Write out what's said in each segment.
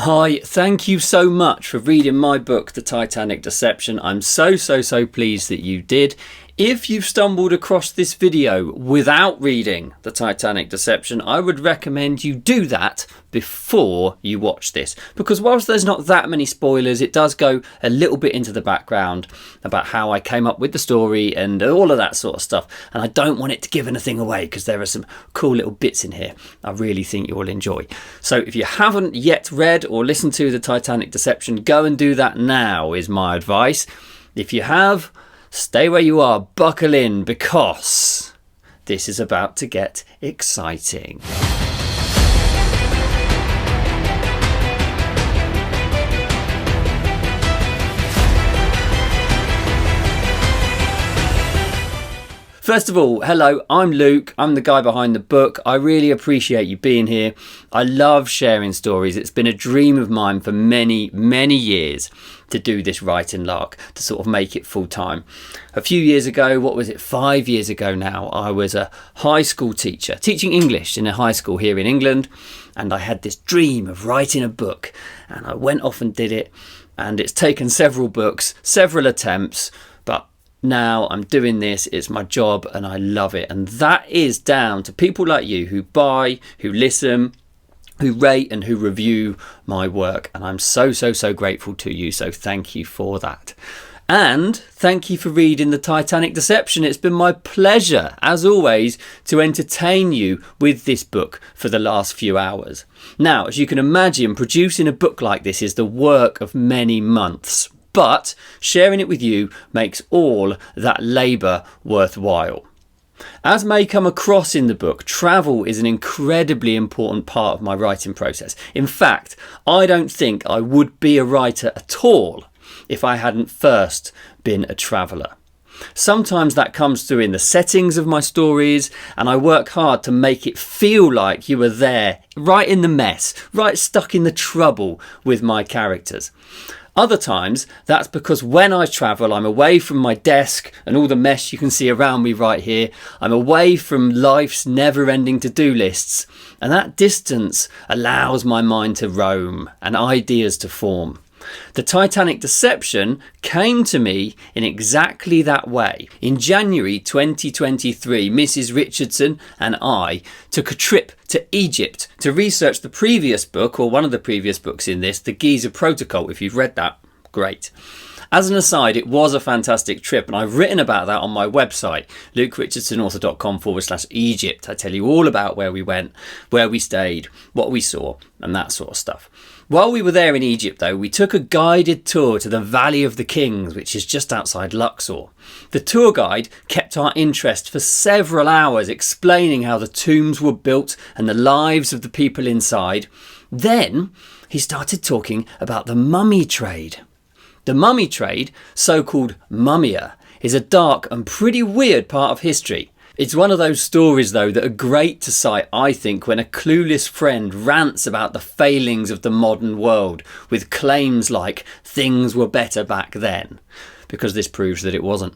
Hi, thank you so much for reading my book, The Titanic Deception. I'm so pleased that you did. If you've stumbled across this video without reading The Titanic Deception, I would recommend you do that before you watch this. Because whilst there's not that many spoilers, it does go a little bit into the background about how I came up with the story and all of that sort of stuff. And I don't want it to give anything away because there are some cool little bits in here I really think you'll enjoy. So if you haven't yet read or listened to The Titanic Deception, go and do that now is my advice. If you have, stay where you are, buckle in, because this is about to get exciting. First of all, hello, I'm Luke. I'm the guy behind the book. I really appreciate you being here. I love sharing stories. It's been a dream of mine for many years to do this writing lark, to sort of make it full time. A few years ago, 5 years ago now, I was a high school teacher, teaching English in a high school here in England. And I had this dream of writing a book, and I went off and did it. And it's taken several books, several attempts, but now I'm doing this, it's my job and I love it. And that is down to people like you who buy, who listen, who rate and who review my work. And I'm so grateful to you. So thank you for that. And thank you for reading The Titanic Deception. It's been my pleasure, as always, to entertain you with this book for the last few hours. Now, as you can imagine, producing a book like this is the work of many months. But sharing it with you makes all that labour worthwhile. As may come across in the book, travel is an incredibly important part of my writing process. In fact, I don't think I would be a writer at all if I hadn't first been a traveller. Sometimes that comes through in the settings of my stories, and I work hard to make it feel like you were there, right in the mess, right stuck in the trouble with my characters. Other times, that's because when I travel, I'm away from my desk and all the mess you can see around me right here. I'm away from life's never-ending to-do lists, and that distance allows my mind to roam and ideas to form. The Titanic Deception came to me in exactly that way. In January 2023, Mrs. Richardson and I took a trip to Egypt to research the previous book, or one of the previous books in this, The Giza Protocol. If you've read that, great. As an aside, it was a fantastic trip, and I've written about that on my website, lukerichardsonauthor.com/Egypt. I tell you all about where we went, where we stayed, what we saw, and that sort of stuff. While we were there in Egypt, though, we took a guided tour to the Valley of the Kings, which is just outside Luxor. The tour guide kept our interest for several hours, explaining how the tombs were built and the lives of the people inside. Then he started talking about the mummy trade. The mummy trade, so-called mummia, is a dark and pretty weird part of history. It's one of those stories, though, that are great to cite, I think, when a clueless friend rants about the failings of the modern world with claims like things were better back then. Because this proves that it wasn't.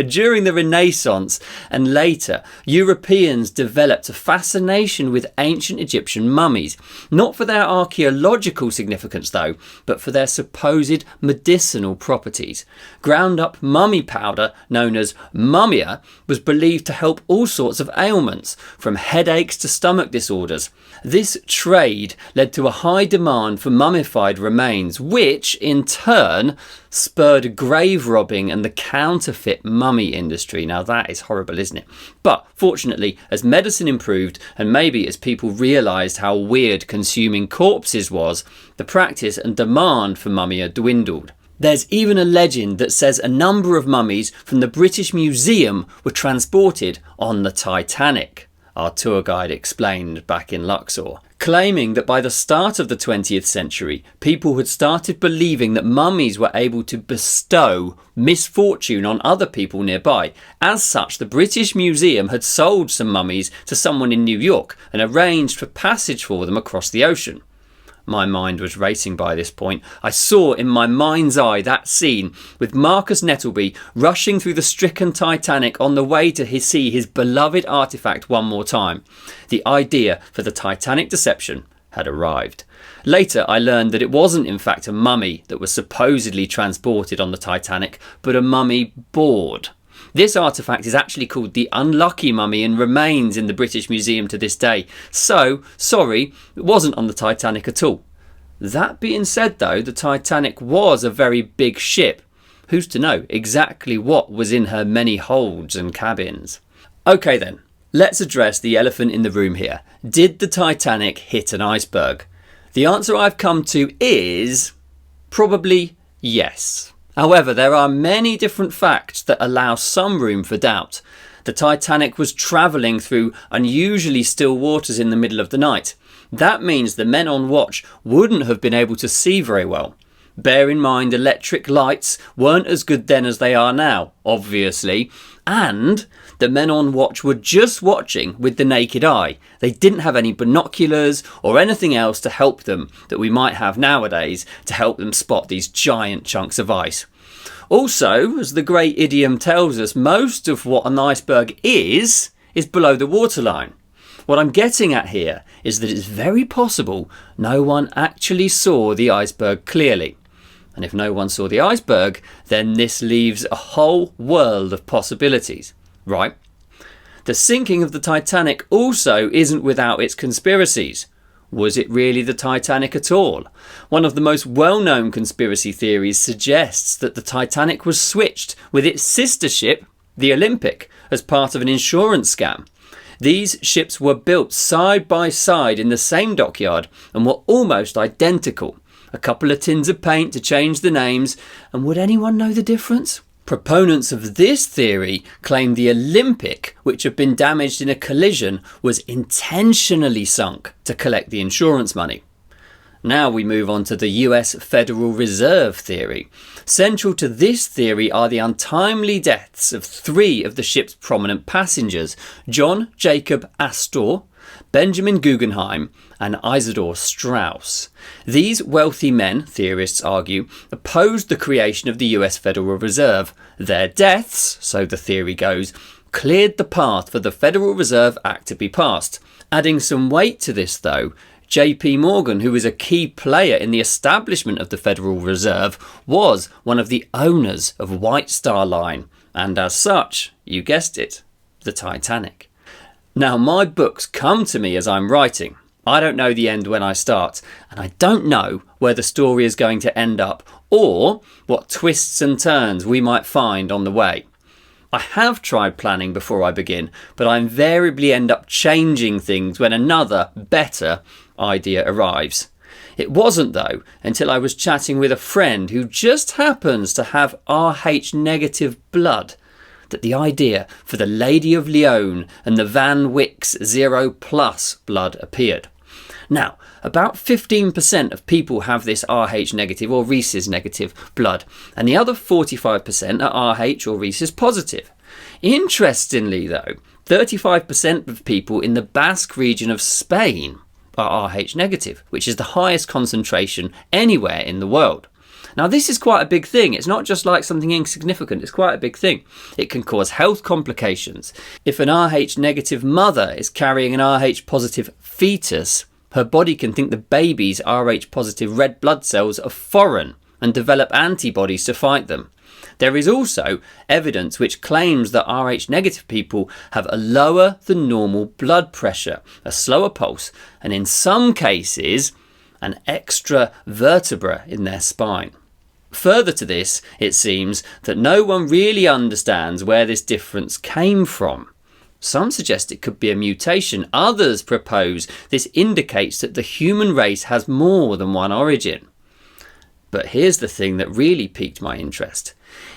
During the Renaissance and later, Europeans developed a fascination with ancient Egyptian mummies, not for their archaeological significance though, but for their supposed medicinal properties. Ground up mummy powder, known as mummia, was believed to help all sorts of ailments, from headaches to stomach disorders. This trade led to a high demand for mummified remains, which in turn spurred grave robbing and the counterfeit mummy industry. Now that is horrible, isn't it? But fortunately, as medicine improved and maybe as people realised how weird consuming corpses was, the practice and demand for mummia dwindled. There's even a legend that says a number of mummies from the British Museum were transported on the Titanic, our tour guide explained back in Luxor, claiming that by the start of the 20th century, people had started believing that mummies were able to bestow misfortune on other people nearby. As such, the British Museum had sold some mummies to someone in New York and arranged for passage for them across the ocean. My mind was racing by this point. I saw in my mind's eye that scene with Marcus Nettleby rushing through the stricken Titanic on the way to see his beloved artefact one more time. The idea for the Titanic Deception had arrived. Later, I learned that it wasn't in fact a mummy that was supposedly transported on the Titanic, but a mummy board. This artefact is actually called the Unlucky Mummy and remains in the British Museum to this day. So, sorry, it wasn't on the Titanic at all. That being said though, the Titanic was a very big ship. Who's to know exactly what was in her many holds and cabins? Okay then, let's address the elephant in the room here. Did the Titanic hit an iceberg? The answer I've come to is probably yes. However, there are many different facts that allow some room for doubt. The Titanic was travelling through unusually still waters in the middle of the night. That means the men on watch wouldn't have been able to see very well. Bear in mind, electric lights weren't as good then as they are now, obviously, and the men on watch were just watching with the naked eye. They didn't have any binoculars or anything else to help them that we might have nowadays to help them spot these giant chunks of ice. Also, as the great idiom tells us, most of what an iceberg is below the waterline. What I'm getting at here is that it's very possible no one actually saw the iceberg clearly. And if no one saw the iceberg, then this leaves a whole world of possibilities, right? The sinking of the Titanic also isn't without its conspiracies. Was it really the Titanic at all? One of the most well-known conspiracy theories suggests that the Titanic was switched with its sister ship, the Olympic, as part of an insurance scam. These ships were built side by side in the same dockyard and were almost identical. A couple of tins of paint to change the names, and would anyone know the difference? Proponents of this theory claim the Olympic, which had been damaged in a collision, was intentionally sunk to collect the insurance money. Now we move on to the US Federal Reserve theory. Central to this theory are the untimely deaths of 3 of the ship's prominent passengers, John Jacob Astor, Benjamin Guggenheim and Isidor Straus. These wealthy men, theorists argue, opposed the creation of the US Federal Reserve. Their deaths, so the theory goes, cleared the path for the Federal Reserve Act to be passed. Adding some weight to this though, JP Morgan, who was a key player in the establishment of the Federal Reserve, was one of the owners of White Star Line, and as such, you guessed it, the Titanic. Now, my books come to me as I'm writing. I don't know the end when I start, and I don't know where the story is going to end up or what twists and turns we might find on the way. I have tried planning before I begin, but I invariably end up changing things when another, better idea arrives. It wasn't, though, until I was chatting with a friend who just happens to have Rh negative blood that the idea for the Lady of Leon and the Van Wick's 0+ blood appeared. Now, about 15% of people have this Rh negative or rhesus negative blood, and the other 45% are Rh or rhesus positive. Interestingly, though, 35% of people in the Basque region of Spain are Rh negative, which is the highest concentration anywhere in the world. Now, this is quite a big thing. It's not just like something insignificant. It's quite a big thing. It can cause health complications. If an Rh negative mother is carrying an Rh positive fetus, her body can think the baby's Rh positive red blood cells are foreign and develop antibodies to fight them. There is also evidence which claims that Rh negative people have a lower than normal blood pressure, a slower pulse, and in some cases, an extra vertebra in their spine. Further to this, it seems that no one really understands where this difference came from. Some suggest it could be a mutation. Others propose this indicates that the human race has more than one origin. But here's the thing that really piqued my interest.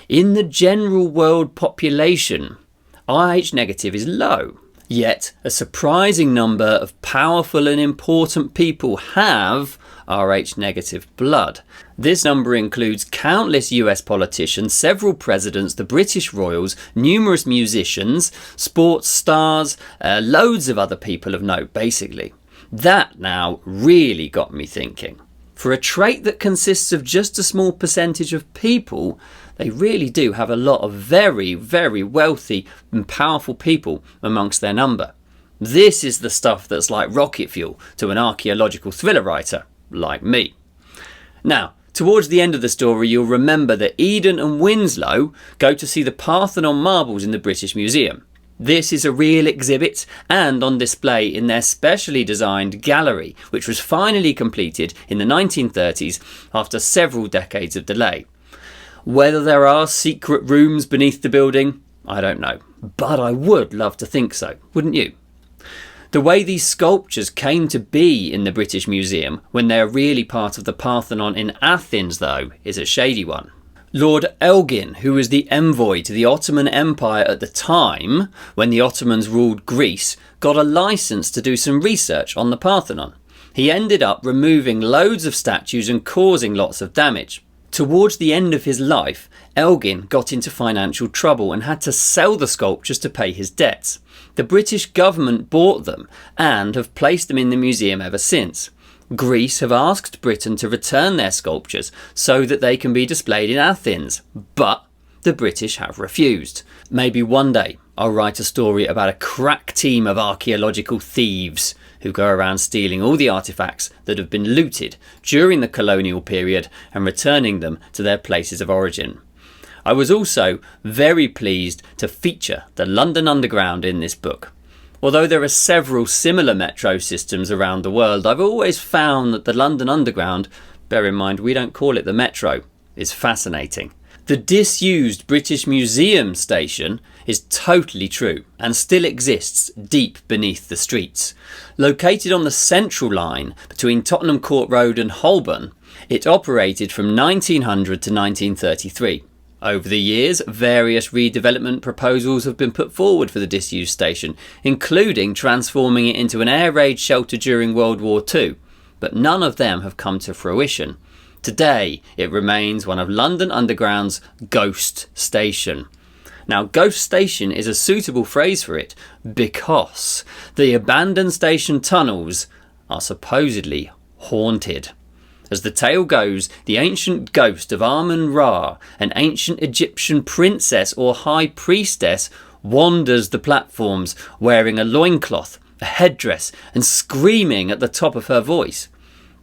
In the general world population, Rh negative is low. Yet, a surprising number of powerful and important people have Rh negative blood. This number includes countless US politicians, several presidents, the British royals, numerous musicians, sports stars, loads of other people of note, basically. That now really got me thinking. For a trait that consists of just a small percentage of people, they really do have a lot of very, very wealthy and powerful people amongst their number. This is the stuff that's like rocket fuel to an archaeological thriller writer. like me. Now, towards the end of the story, you'll remember that Eden and Winslow go to see the Parthenon marbles in the British Museum. This is a real exhibit and on display in their specially designed gallery, which was finally completed in the 1930s after several decades of delay. Whether there are secret rooms beneath the building, I don't know, but I would love to think so, wouldn't you? The way these sculptures came to be in the British Museum when they are really part of the Parthenon in Athens, though, is a shady one. Lord Elgin, who was the envoy to the Ottoman Empire at the time, when the Ottomans ruled Greece, got a licence to do some research on the Parthenon. He ended up removing loads of statues and causing lots of damage. Towards the end of his life, Elgin got into financial trouble and had to sell the sculptures to pay his debts. The British government bought them and have placed them in the museum ever since. Greece have asked Britain to return their sculptures so that they can be displayed in Athens, but the British have refused. Maybe one day I'll write a story about a crack team of archaeological thieves who go around stealing all the artefacts that have been looted during the colonial period and returning them to their places of origin. I was also very pleased to feature the London Underground in this book. Although there are several similar metro systems around the world, I've always found that the London Underground, bear in mind we don't call it the metro, is fascinating. The disused British Museum station is totally true and still exists deep beneath the streets. Located on the Central Line between Tottenham Court Road and Holborn, it operated from 1900 to 1933. Over the years, various redevelopment proposals have been put forward for the disused station, including transforming it into an air raid shelter during World War II, but none of them have come to fruition. Today, it remains one of London Underground's ghost station. Now, ghost station is a suitable phrase for it because the abandoned station tunnels are supposedly haunted. As the tale goes, the ancient ghost of Amun-Ra, an ancient Egyptian princess or high priestess, wanders the platforms wearing a loincloth, a headdress, and screaming at the top of her voice.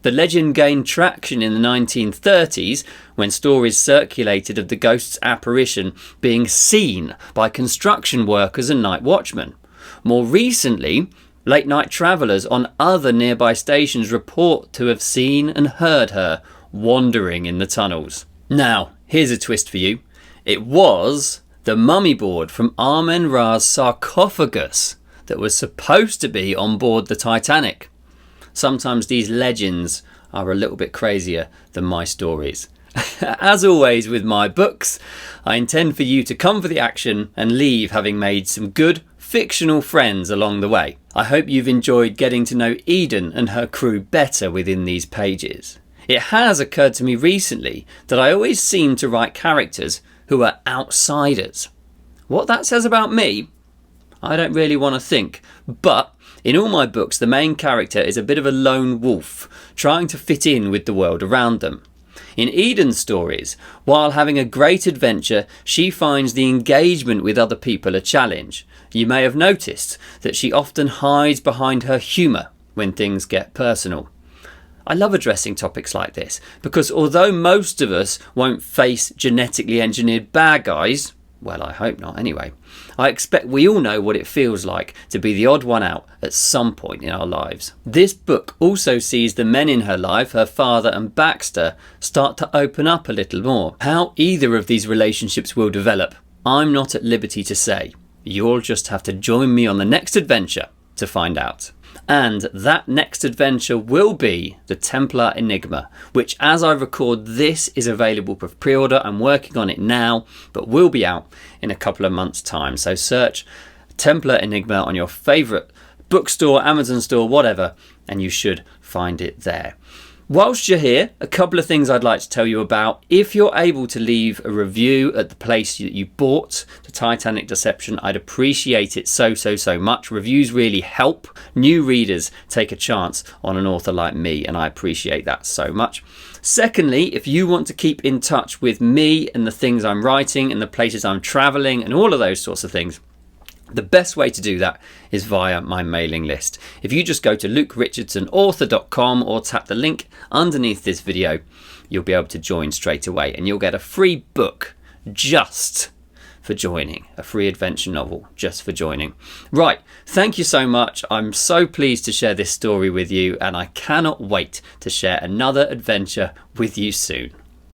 The legend gained traction in the 1930s when stories circulated of the ghost's apparition being seen by construction workers and night watchmen. More recently, late-night travellers on other nearby stations report to have seen and heard her wandering in the tunnels. Now, here's a twist for you. It was the mummy board from Amun-Ra's sarcophagus that was supposed to be on board the Titanic. Sometimes these legends are a little bit crazier than my stories. As always with my books, I intend for you to come for the action and leave having made some good fictional friends along the way. I hope you've enjoyed getting to know Eden and her crew better within these pages. It has occurred to me recently that I always seem to write characters who are outsiders. What that says about me, I don't really want to think, but in all my books the main character is a bit of a lone wolf, trying to fit in with the world around them. In Eden's stories, while having a great adventure, she finds the engagement with other people a challenge. You may have noticed that she often hides behind her humour when things get personal. I love addressing topics like this because although most of us won't face genetically engineered bad guys, well, I hope not anyway, I expect we all know what it feels like to be the odd one out at some point in our lives. This book also sees the men in her life, her father and Baxter, start to open up a little more. How either of these relationships will develop, I'm not at liberty to say. You'll just have to join me on the next adventure to find out. And that next adventure will be the Templar Enigma, which as I record this is available for pre-order. I'm working on it now, but will be out in a couple of months' time. So search Templar Enigma on your favourite bookstore, Amazon store, whatever, and you should find it there. Whilst you're here, a couple of things I'd like to tell you about. If you're able to leave a review at the place that you bought the Titanic Deception, I'd appreciate it so much. Reviews really help new readers take a chance on an author like me, and I appreciate that so much. Secondly, if you want to keep in touch with me and the things I'm writing and the places I'm travelling and all of those sorts of things, The best way to do that is via my mailing list. If you just go to lukerichardsonauthor.com or tap the link underneath this video, you'll be able to join straight away, and you'll get a free book just for joining, a free adventure novel just for joining. Right, thank you so much. I'm so pleased to share this story with you, and I cannot wait to share another adventure with you soon.